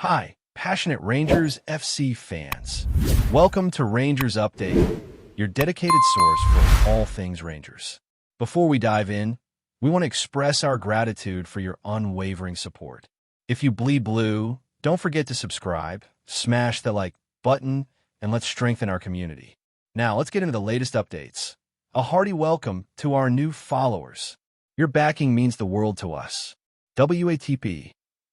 Hi, passionate Rangers FC fans. Welcome to Rangers Update, your dedicated source for all things Rangers. Before we dive in, we want to express our gratitude for your unwavering support. If you bleed blue, don't forget to subscribe, smash the like button, and let's strengthen our community. Now, let's get into the latest updates. A hearty welcome to our new followers. Your backing means the world to us. WATP.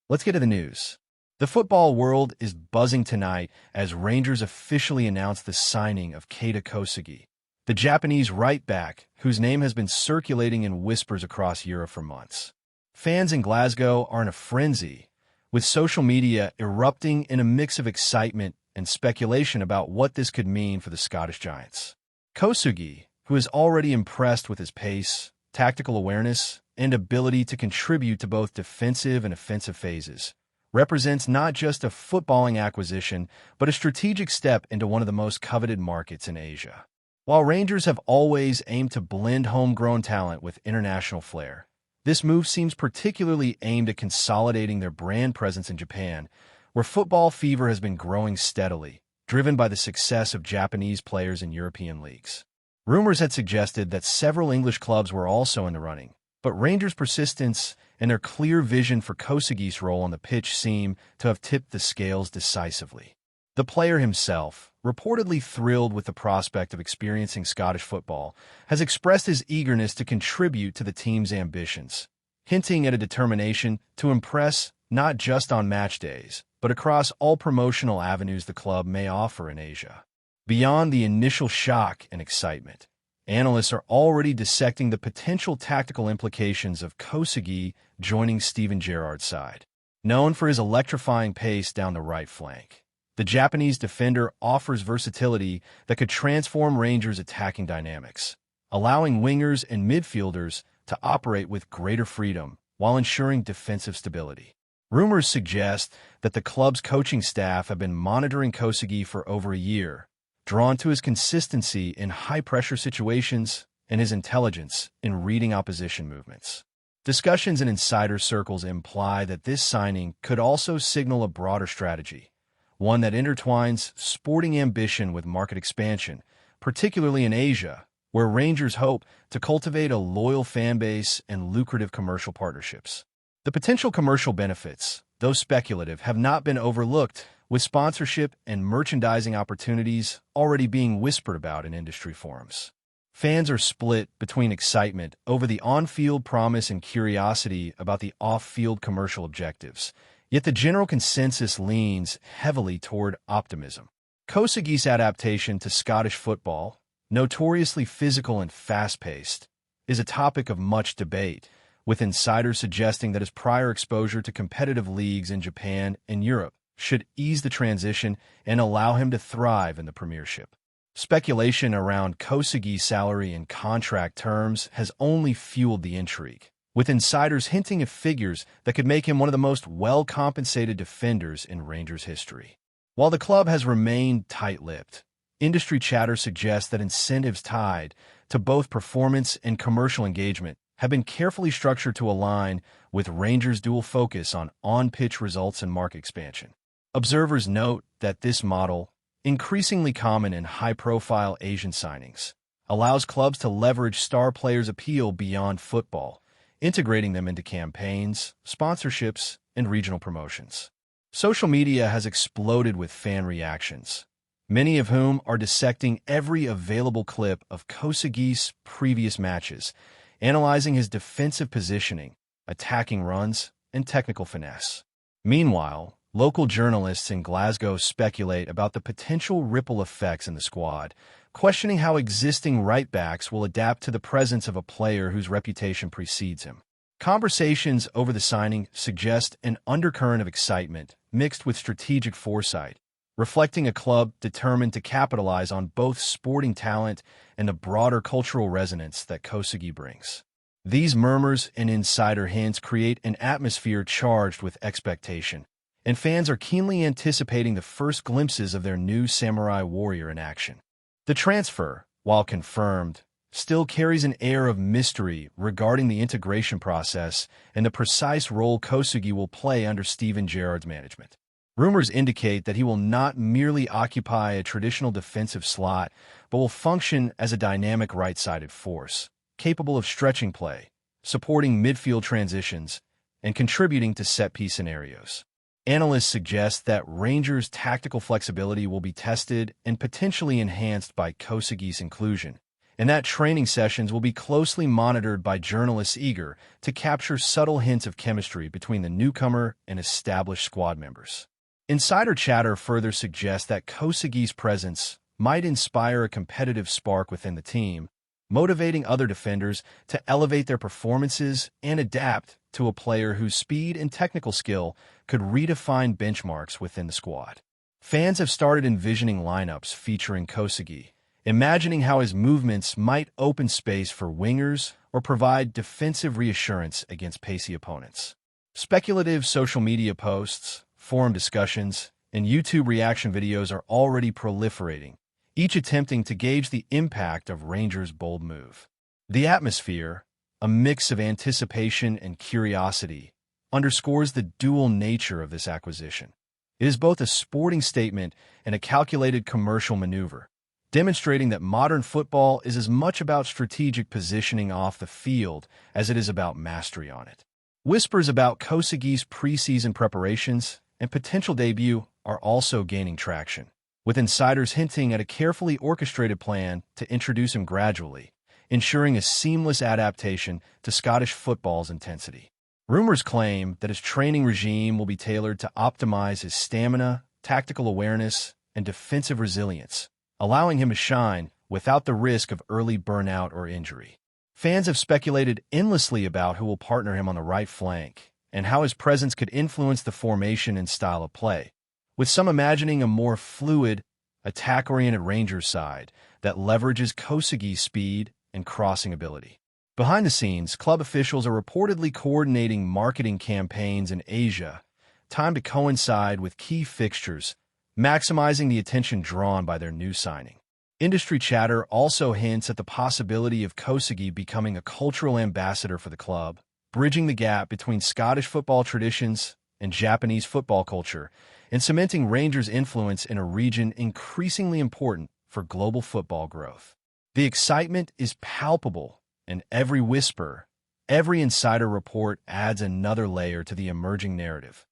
Let's get to the news. The football world is buzzing tonight as Rangers officially announced the signing of KEITA KOSUGI, the Japanese right-back whose name has been circulating in whispers across Europe for months. Fans in Glasgow are in a frenzy, with social media erupting in a mix of excitement and speculation about what this could mean for the Scottish Giants. KOSUGI, who is already impressed with his pace, tactical awareness, and ability to contribute to both defensive and offensive phases, represents not just a footballing acquisition, but a strategic step into one of the most coveted markets in Asia. While Rangers have always aimed to blend homegrown talent with international flair, this move seems particularly aimed at consolidating their brand presence in Japan, where football fever has been growing steadily, driven by the success of Japanese players in European leagues. Rumors had suggested that several English clubs were also in the running, but Rangers' persistence and their clear vision for KOSUGI's role on the pitch seem to have tipped the scales decisively. The player himself, reportedly thrilled with the prospect of experiencing Scottish football, has expressed his eagerness to contribute to the team's ambitions, hinting at a determination to impress not just on match days, but across all promotional avenues the club may offer in Asia. Beyond the initial shock and excitement, analysts are already dissecting the potential tactical implications of KOSUGI joining Steven Gerrard's side. Known for his electrifying pace down the right flank, the Japanese defender offers versatility that could transform Rangers' attacking dynamics, allowing wingers and midfielders to operate with greater freedom while ensuring defensive stability. Rumors suggest that the club's coaching staff have been monitoring KOSUGI for over a year, drawn to his consistency in high-pressure situations and his intelligence in reading opposition movements. Discussions in insider circles imply that this signing could also signal a broader strategy, one that intertwines sporting ambition with market expansion, particularly in Asia, where Rangers hope to cultivate a loyal fan base and lucrative commercial partnerships. The potential commercial benefits, though speculative, have not been overlooked, with sponsorship and merchandising opportunities already being whispered about in industry forums. Fans are split between excitement over the on-field promise and curiosity about the off-field commercial objectives, yet the general consensus leans heavily toward optimism. KOSUGI's adaptation to Scottish football, notoriously physical and fast-paced, is a topic of much debate, with insiders suggesting that his prior exposure to competitive leagues in Japan and Europe should ease the transition and allow him to thrive in the Premiership. Speculation around KOSUGI's salary and contract terms has only fueled the intrigue, with insiders hinting at figures that could make him one of the most well-compensated defenders in Rangers history. While the club has remained tight-lipped, industry chatter suggests that incentives tied to both performance and commercial engagement have been carefully structured to align with Rangers' dual focus on on-pitch results and market expansion. Observers note that this model, increasingly common in high-profile Asian signings, allows clubs to leverage star players' appeal beyond football, integrating them into campaigns, sponsorships, and regional promotions. Social media has exploded with fan reactions, many of whom are dissecting every available clip of KOSUGI's previous matches, analyzing his defensive positioning, attacking runs, and technical finesse. Meanwhile, local journalists in Glasgow speculate about the potential ripple effects in the squad, questioning how existing right-backs will adapt to the presence of a player whose reputation precedes him. Conversations over the signing suggest an undercurrent of excitement mixed with strategic foresight, reflecting a club determined to capitalize on both sporting talent and the broader cultural resonance that KOSUGI brings. These murmurs and insider hints create an atmosphere charged with expectation, and fans are keenly anticipating the first glimpses of their new samurai warrior in action. The transfer, while confirmed, still carries an air of mystery regarding the integration process and the precise role KOSUGI will play under Steven Gerrard's management. Rumors indicate that he will not merely occupy a traditional defensive slot, but will function as a dynamic right-sided force, capable of stretching play, supporting midfield transitions, and contributing to set-piece scenarios. Analysts suggest that Rangers' tactical flexibility will be tested and potentially enhanced by KOSUGI's inclusion, and that training sessions will be closely monitored by journalists eager to capture subtle hints of chemistry between the newcomer and established squad members. Insider chatter further suggests that KOSUGI's presence might inspire a competitive spark within the team, motivating other defenders to elevate their performances and adapt to a player whose speed and technical skill could redefine benchmarks within the squad. Fans have started envisioning lineups featuring KOSUGI, imagining how his movements might open space for wingers or provide defensive reassurance against pacey opponents. Speculative social media posts, forum discussions, and YouTube reaction videos are already proliferating, each attempting to gauge the impact of Rangers' bold move. The atmosphere, a mix of anticipation and curiosity, underscores the dual nature of this acquisition. It is both a sporting statement and a calculated commercial maneuver, demonstrating that modern football is as much about strategic positioning off the field as it is about mastery on it. Whispers about KOSUGI's preseason preparations and potential debut are also gaining traction, with insiders hinting at a carefully orchestrated plan to introduce him gradually, ensuring a seamless adaptation to Scottish football's intensity. Rumors claim that his training regime will be tailored to optimize his stamina, tactical awareness, and defensive resilience, allowing him to shine without the risk of early burnout or injury. Fans have speculated endlessly about who will partner him on the right flank and how his presence could influence the formation and style of play, with some imagining a more fluid, attack-oriented Rangers side that leverages KOSUGI's speed and crossing ability. Behind the scenes, club officials are reportedly coordinating marketing campaigns in Asia, timed to coincide with key fixtures, maximizing the attention drawn by their new signing. Industry chatter also hints at the possibility of KOSUGI becoming a cultural ambassador for the club, bridging the gap between Scottish football traditions and Japanese football culture, and cementing Rangers' influence in a region increasingly important for global football growth. The excitement is palpable, and every whisper, every insider report adds another layer to the emerging narrative.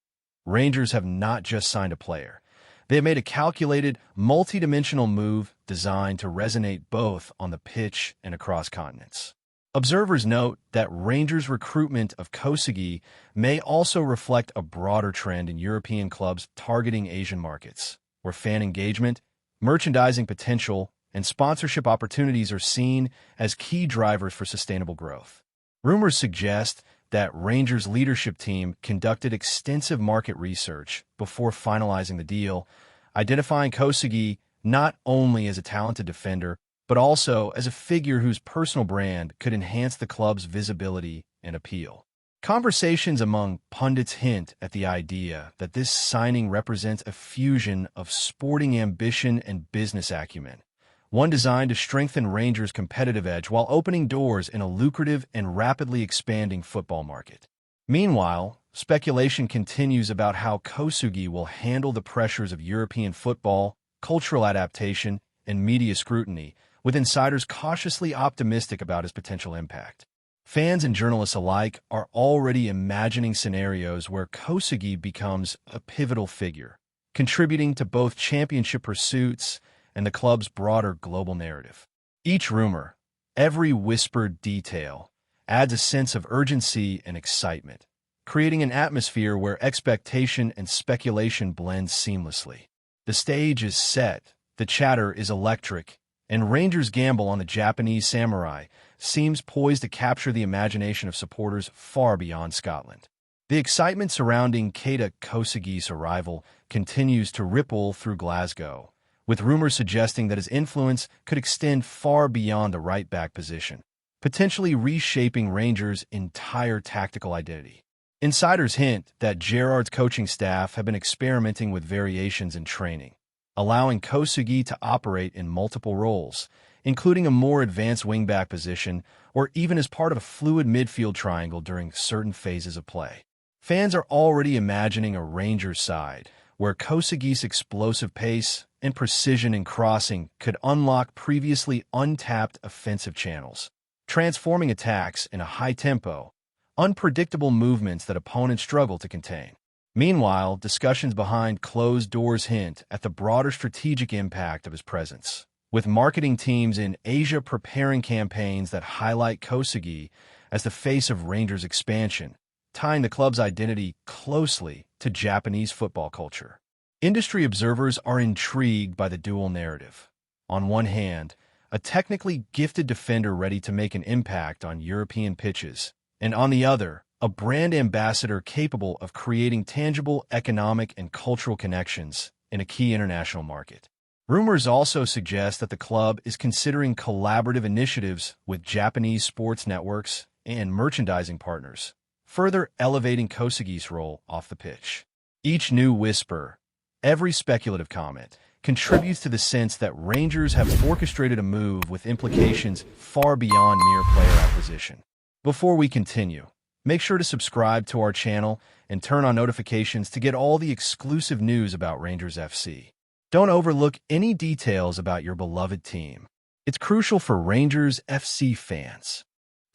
Rangers have not just signed a player. They have made a calculated, multidimensional move designed to resonate both on the pitch and across continents. Observers note that Rangers' recruitment of KOSUGI may also reflect a broader trend in European clubs targeting Asian markets, where fan engagement, merchandising potential, and sponsorship opportunities are seen as key drivers for sustainable growth. Rumors suggest that Rangers' leadership team conducted extensive market research before finalizing the deal, identifying KOSUGI not only as a talented defender, but also as a figure whose personal brand could enhance the club's visibility and appeal. Conversations among pundits hint at the idea that this signing represents a fusion of sporting ambition and business acumen, one designed to strengthen Rangers' competitive edge while opening doors in a lucrative and rapidly expanding football market. Meanwhile, speculation continues about how KOSUGI will handle the pressures of European football, cultural adaptation, and media scrutiny, with insiders cautiously optimistic about his potential impact. Fans and journalists alike are already imagining scenarios where KOSUGI becomes a pivotal figure, contributing to both championship pursuits and the club's broader global narrative. Each rumor, every whispered detail, adds a sense of urgency and excitement, creating an atmosphere where expectation and speculation blend seamlessly. The stage is set, the chatter is electric, and Rangers' gamble on the Japanese samurai seems poised to capture the imagination of supporters far beyond Scotland. The excitement surrounding KEITA KOSUGI's arrival continues to ripple through Glasgow, with rumors suggesting that his influence could extend far beyond the right-back position, potentially reshaping Rangers' entire tactical identity. Insiders hint that Gerrard's coaching staff have been experimenting with variations in training, allowing KOSUGI to operate in multiple roles, including a more advanced wingback position or even as part of a fluid midfield triangle during certain phases of play. Fans are already imagining a Rangers side where KOSUGI's explosive pace and precision in crossing could unlock previously untapped offensive channels, transforming attacks in a high-tempo, unpredictable movements that opponents struggle to contain. Meanwhile, discussions behind closed doors hint at the broader strategic impact of his presence, with marketing teams in Asia preparing campaigns that highlight KOSUGI as the face of Rangers' expansion, tying the club's identity closely to Japanese football culture. Industry observers are intrigued by the dual narrative. On one hand, a technically gifted defender ready to make an impact on European pitches, and on the other, a brand ambassador capable of creating tangible economic and cultural connections in a key international market. Rumors also suggest that the club is considering collaborative initiatives with Japanese sports networks and merchandising partners, further elevating KOSUGI's role off the pitch. Each new whisper, every speculative comment, contributes to the sense that Rangers have orchestrated a move with implications far beyond mere player acquisition. Before we continue, make sure to subscribe to our channel and turn on notifications to get all the exclusive news about Rangers FC. Don't overlook any details about your beloved team. It's crucial for Rangers FC fans.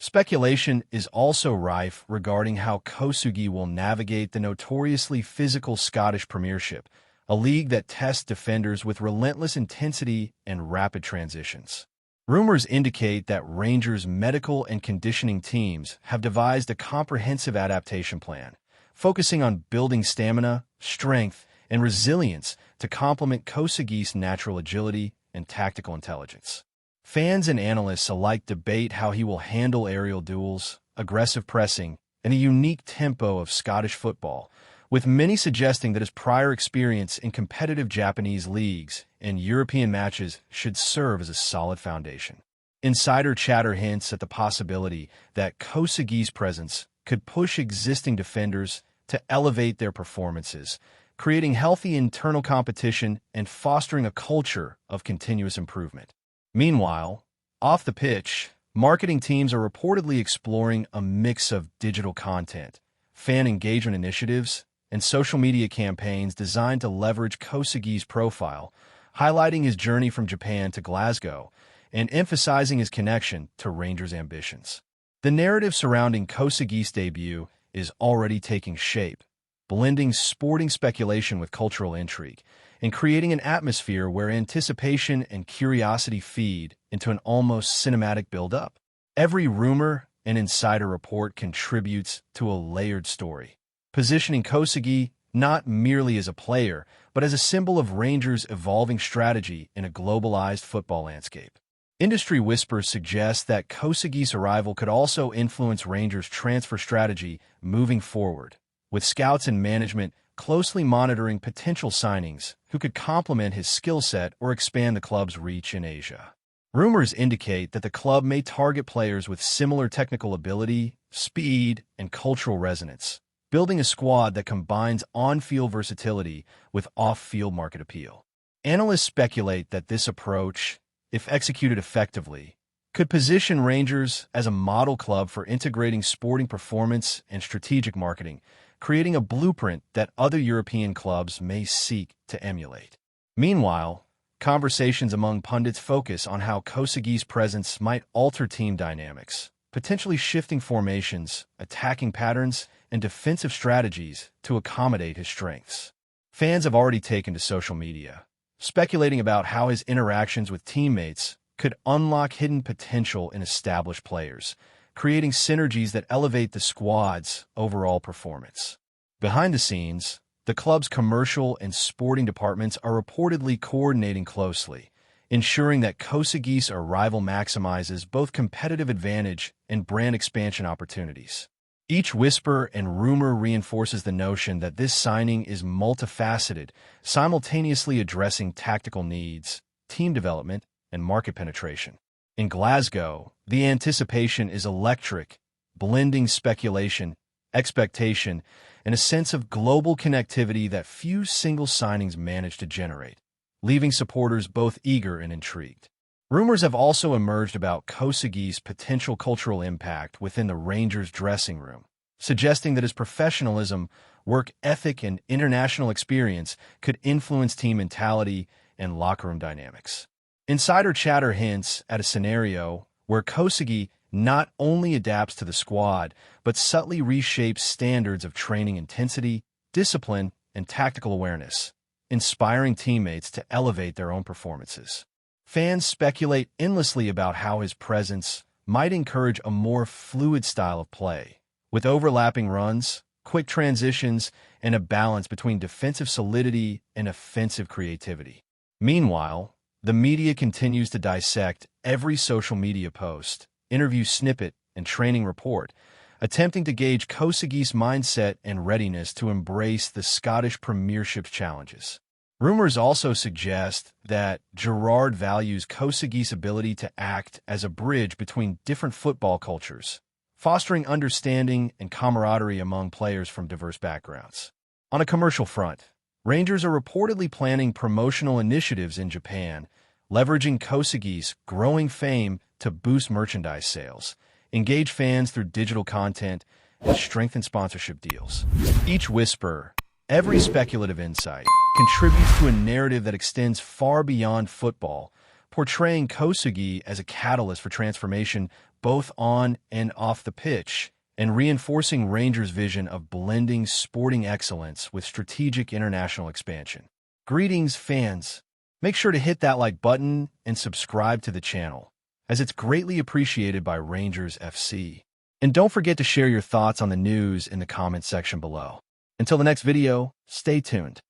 Speculation is also rife regarding how KOSUGI will navigate the notoriously physical Scottish Premiership, a league that tests defenders with relentless intensity and rapid transitions. Rumors indicate that Rangers' medical and conditioning teams have devised a comprehensive adaptation plan, focusing on building stamina, strength, and resilience to complement KOSUGI's natural agility and tactical intelligence. Fans and analysts alike debate how he will handle aerial duels, aggressive pressing, and a unique tempo of Scottish football, with many suggesting that his prior experience in competitive Japanese leagues and European matches should serve as a solid foundation. Insider chatter hints at the possibility that KOSUGI's presence could push existing defenders to elevate their performances, creating healthy internal competition and fostering a culture of continuous improvement. Meanwhile, off the pitch, marketing teams are reportedly exploring a mix of digital content, fan engagement initiatives, and social media campaigns designed to leverage KOSUGI's profile, highlighting his journey from Japan to Glasgow and emphasizing his connection to Rangers' ambitions. The narrative surrounding KOSUGI's debut is already taking shape, blending sporting speculation with cultural intrigue, and creating an atmosphere where anticipation and curiosity feed into an almost cinematic build-up. Every rumor and insider report contributes to a layered story, positioning KOSUGI not merely as a player, but as a symbol of Rangers' evolving strategy in a globalized football landscape. Industry whispers suggest that KOSUGI's arrival could also influence Rangers' transfer strategy moving forward, with scouts and management closely monitoring potential signings who could complement his skill set or expand the club's reach in Asia. Rumors indicate that the club may target players with similar technical ability, speed, and cultural resonance, building a squad that combines on-field versatility with off-field market appeal. Analysts speculate that this approach, if executed effectively, could position Rangers as a model club for integrating sporting performance and strategic marketing, creating a blueprint that other European clubs may seek to emulate. Meanwhile, conversations among pundits focus on how KOSUGI's presence might alter team dynamics, potentially shifting formations, attacking patterns, and defensive strategies to accommodate his strengths. Fans have already taken to social media, speculating about how his interactions with teammates could unlock hidden potential in established players, creating synergies that elevate the squad's overall performance. Behind the scenes, the club's commercial and sporting departments are reportedly coordinating closely, ensuring that KOSUGI's arrival maximizes both competitive advantage and brand expansion opportunities. Each whisper and rumor reinforces the notion that this signing is multifaceted, simultaneously addressing tactical needs, team development, and market penetration. In Glasgow, the anticipation is electric, blending speculation, expectation, and a sense of global connectivity that few single signings manage to generate, leaving supporters both eager and intrigued. Rumors have also emerged about KOSUGI's potential cultural impact within the Rangers dressing room, suggesting that his professionalism, work ethic, and international experience could influence team mentality and locker room dynamics. Insider chatter hints at a scenario where KOSUGI not only adapts to the squad, but subtly reshapes standards of training intensity, discipline, and tactical awareness, inspiring teammates to elevate their own performances. Fans speculate endlessly about how his presence might encourage a more fluid style of play, with overlapping runs, quick transitions, and a balance between defensive solidity and offensive creativity. Meanwhile, the media continues to dissect every social media post, interview snippet, and training report, attempting to gauge KOSUGI's mindset and readiness to embrace the Scottish Premiership's challenges. Rumors also suggest that Gerrard values KOSUGI's ability to act as a bridge between different football cultures, fostering understanding and camaraderie among players from diverse backgrounds. On a commercial front, Rangers are reportedly planning promotional initiatives in Japan, leveraging KOSUGI's growing fame to boost merchandise sales, engage fans through digital content, and strengthen sponsorship deals. Each whisper, every speculative insight, contributes to a narrative that extends far beyond football, portraying KOSUGI as a catalyst for transformation both on and off the pitch, and reinforcing Rangers' vision of blending sporting excellence with strategic international expansion. Greetings, fans! Make sure to hit that like button and subscribe to the channel, as it's greatly appreciated by Rangers FC. And don't forget to share your thoughts on the news in the comment section below. Until the next video, stay tuned.